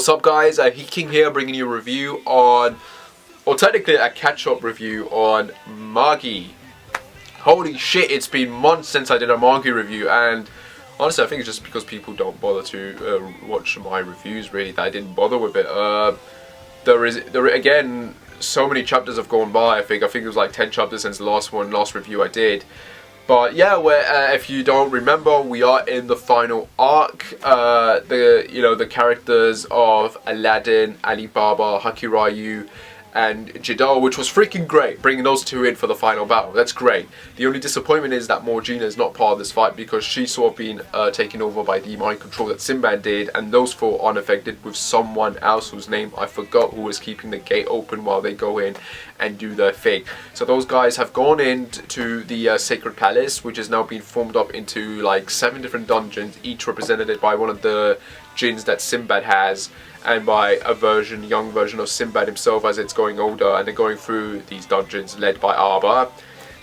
What's up guys, King here bringing you a review on, or technically a catch-up review on Magi. Holy shit, it's been months since I did a Magi review, and honestly I think it's just because people don't bother to watch my reviews really that I didn't bother with it. Again, so many chapters have gone by. I think it was like 10 chapters since the last review I did. But yeah, if you don't remember, we are in the final arc. The characters of Aladdin, Alibaba, Hakirayu, and Jidal, which was freaking great, bringing those two in for the final battle. That's great. The only disappointment is that Morgana is not part of this fight because she's sort of been taken over by the mind control that Sinbad did, and those four are unaffected with someone else whose name I forgot, who is keeping the gate open while they go in and do their thing. So those guys have gone into the Sacred Palace, which has now been formed up into like 7 different dungeons, each represented by one of the jinns that Sinbad has, and by a young version of Sinbad himself as it's going older, and they're going through these dungeons led by Alibaba.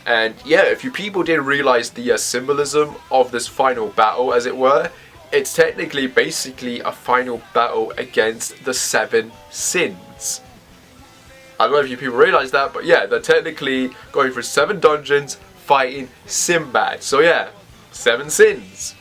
And yeah, if you people didn't realize the symbolism of this final battle, as it were, it's technically basically a final battle against the 7 sins. I don't know if you people realize that, but yeah, they're technically going through 7 dungeons fighting Sinbad. So yeah, 7 sins.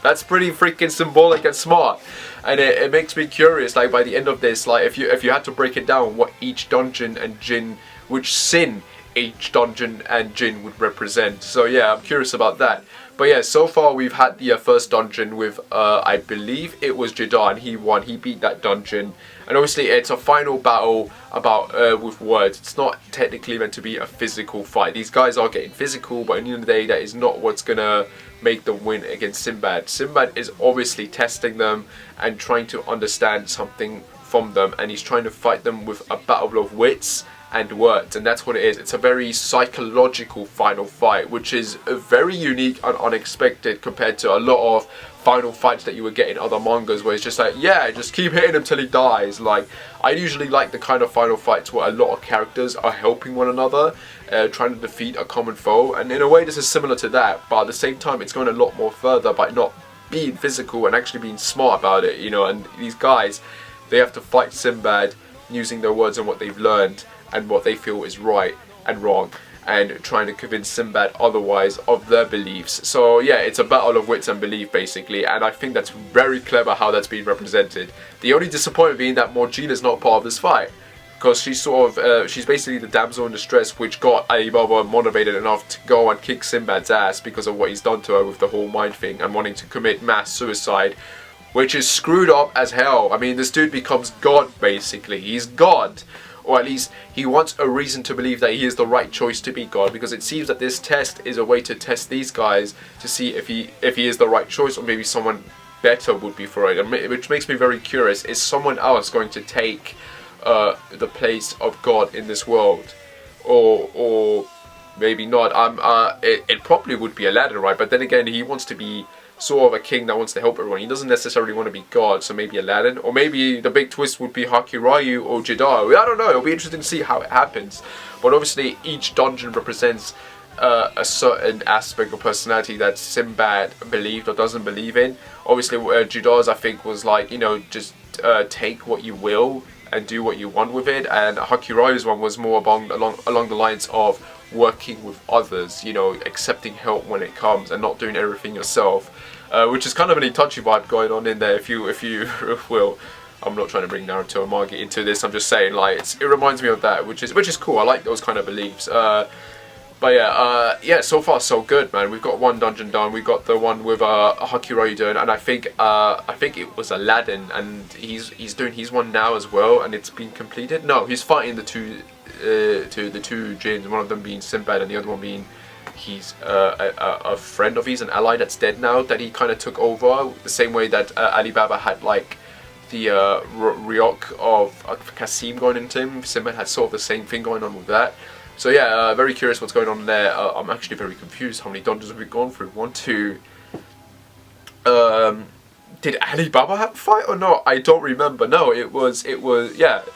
That's pretty freaking symbolic and smart, and it makes me curious. Like by the end of this, like if you had to break it down, what each dungeon and jinn, which sin each dungeon and jinn would represent. So yeah, I'm curious about that. But yeah, so far we've had the first dungeon with I believe it was Jidal, and he won. He beat that dungeon, and obviously it's a final battle about with words. It's not technically meant to be a physical fight. These guys are getting physical, but at the end of the day, that is not what's gonna make them win against Sinbad. Sinbad is obviously testing them and trying to understand something from them, and he's trying to fight them with a battle of wits and words, and that's what it is. It's a very psychological final fight, which is very unique and unexpected compared to a lot of final fights that you would get in other mangas, where it's just like, yeah, just keep hitting him till he dies. Like, I usually like the kind of final fights where a lot of characters are helping one another, trying to defeat a common foe, and in a way this is similar to that, but at the same time it's going a lot more further by not being physical and actually being smart about it, you know. And these guys, they have to fight Sinbad using their words and what they've learned and what they feel is right and wrong, and trying to convince Sinbad otherwise of their beliefs. So yeah, it's a battle of wits and belief basically, and I think that's very clever how that's been represented. The only disappointment being that Morgana is not part of this fight, because she's sort of she's basically the damsel in distress which got Alibaba motivated enough to go and kick Sinbad's ass because of what he's done to her with the whole mind thing and wanting to commit mass suicide, which is screwed up as hell. I mean, this dude becomes God basically. He's God. Or at least he wants a reason to believe that he is the right choice to be God, because it seems that this test is a way to test these guys to see if he is the right choice, or maybe someone better would be for it, which makes me very curious. Is someone else going to take the place of God in this world, or maybe not? It probably would be Aladdin, right? But then again, he wants to be sort of a king that wants to help everyone. He doesn't necessarily want to be God, so maybe Aladdin, or maybe the big twist would be Hakirayu or Jidal. I don't know, it'll be interesting to see how it happens. But obviously each dungeon represents a certain aspect of personality that Sinbad believed or doesn't believe in. Obviously Jidal's, I think, was like, you know, just take what you will and do what you want with it, and Hakirayu's one was more along the lines of working with others, you know, accepting help when it comes and not doing everything yourself, which is kind of a touchy vibe going on in there, if you will. I'm not trying to bring Naruto and Magi into this. I'm just saying, like, it reminds me of that, which is cool. I like those kind of beliefs. But yeah, so far so good, man. We've got one dungeon done. We got the one with Hakirayu done, and I think it was Aladdin, and he's doing his one now as well, and it's been completed. No, he's fighting the two jinns, one of them being Sinbad and the other one being a friend of his, an ally that's dead now, that he kind of took over, the same way that Alibaba had like the Ryok of Kasim going into him. Sinbad had sort of the same thing going on with that. So yeah, very curious what's going on there. I'm actually very confused. How many dungeons have we gone through? 1, 2. Did Alibaba have a fight or not? I don't remember. No, it was Jidal,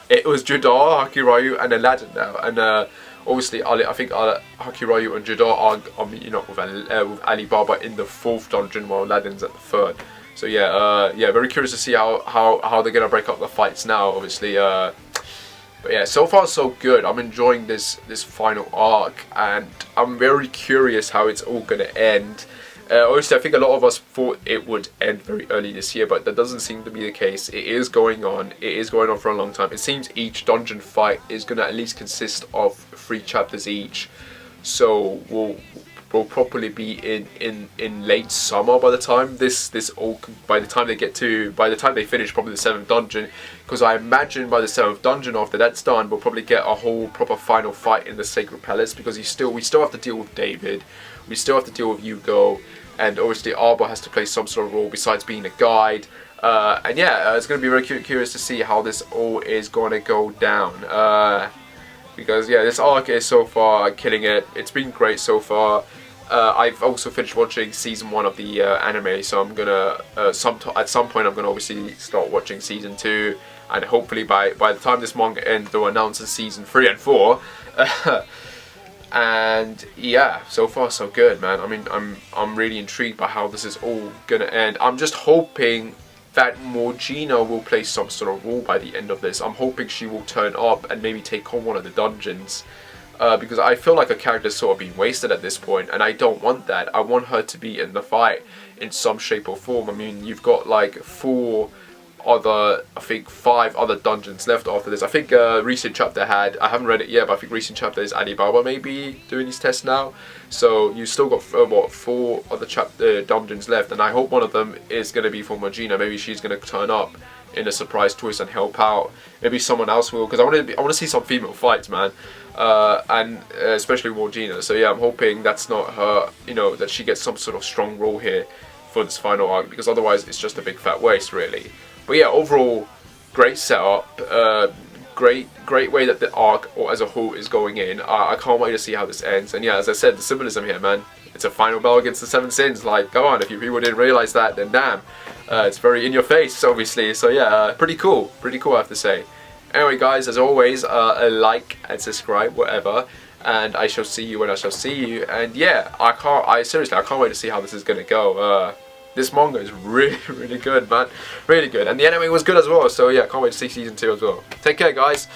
Hakirayu, and Aladdin now. And obviously, I think Hakirayu and Jidal are meeting up with Alibaba in the 4th dungeon, while Aladdin's at the 3rd. So yeah, yeah, very curious to see how they're gonna break up the fights now. Obviously, but yeah, so far so good. I'm enjoying this final arc, and I'm very curious how it's all gonna end. Obviously, I think a lot of us thought it would end very early this year, but that doesn't seem to be the case. It is going on. It is going on for a long time. It seems each dungeon fight is going to at least consist of 3 chapters each. So we'll probably be in late summer by the time by the time they finish probably the 7th dungeon, because I imagine by the 7th dungeon, after that's done, we'll probably get a whole proper final fight in the Sacred Palace, because we still have to deal with David, we still have to deal with Hugo, and obviously Arbor has to play some sort of role besides being a guide. And yeah, it's going to be very curious to see how this all is going to go down. Because yeah, this arc is so far killing it. It's been great so far. I've also finished watching season 1 of the anime, so I'm gonna at some point I'm gonna obviously start watching season 2, and hopefully by the time this manga ends, they'll announce season 3 and 4. And yeah, so far so good, man. I mean, I'm really intrigued by how this is all gonna end. I'm just hoping that Morgana will play some sort of role by the end of this. I'm hoping she will turn up and maybe take on one of the dungeons. Because I feel like her character's sort of being wasted at this point, and I don't want that. I want her to be in the fight in some shape or form. I mean, you've got like 5 other dungeons left after this. I think recent chapter had, I haven't read it yet, but I think recent chapter is Alibaba maybe doing his test now. So you still got what, 4 other dungeons left, and I hope one of them is going to be for Morgana. Maybe she's going to turn up in a surprise twist and help out. Maybe someone else will, because I want to see some female fights, man. And especially Morgana. So yeah, I'm hoping that's not her, you know, that she gets some sort of strong role here for this final arc, because otherwise it's just a big fat waste, really. But yeah, overall, great setup, great way that the arc or as a whole is going in. I can't wait to see how this ends. And yeah, as I said, the symbolism here, man, it's a final battle against the 7 sins. Like, come on, if you people didn't realize that, then damn. It's very in your face, obviously. So yeah, pretty cool, I have to say. Anyway, guys, as always, like and subscribe, whatever, and I shall see you when I shall see you. And yeah, seriously, I can't wait to see how this is gonna go. This manga is really good, man, really good, and the anime was good as well. So yeah, can't wait to see season 2 as well. Take care, guys.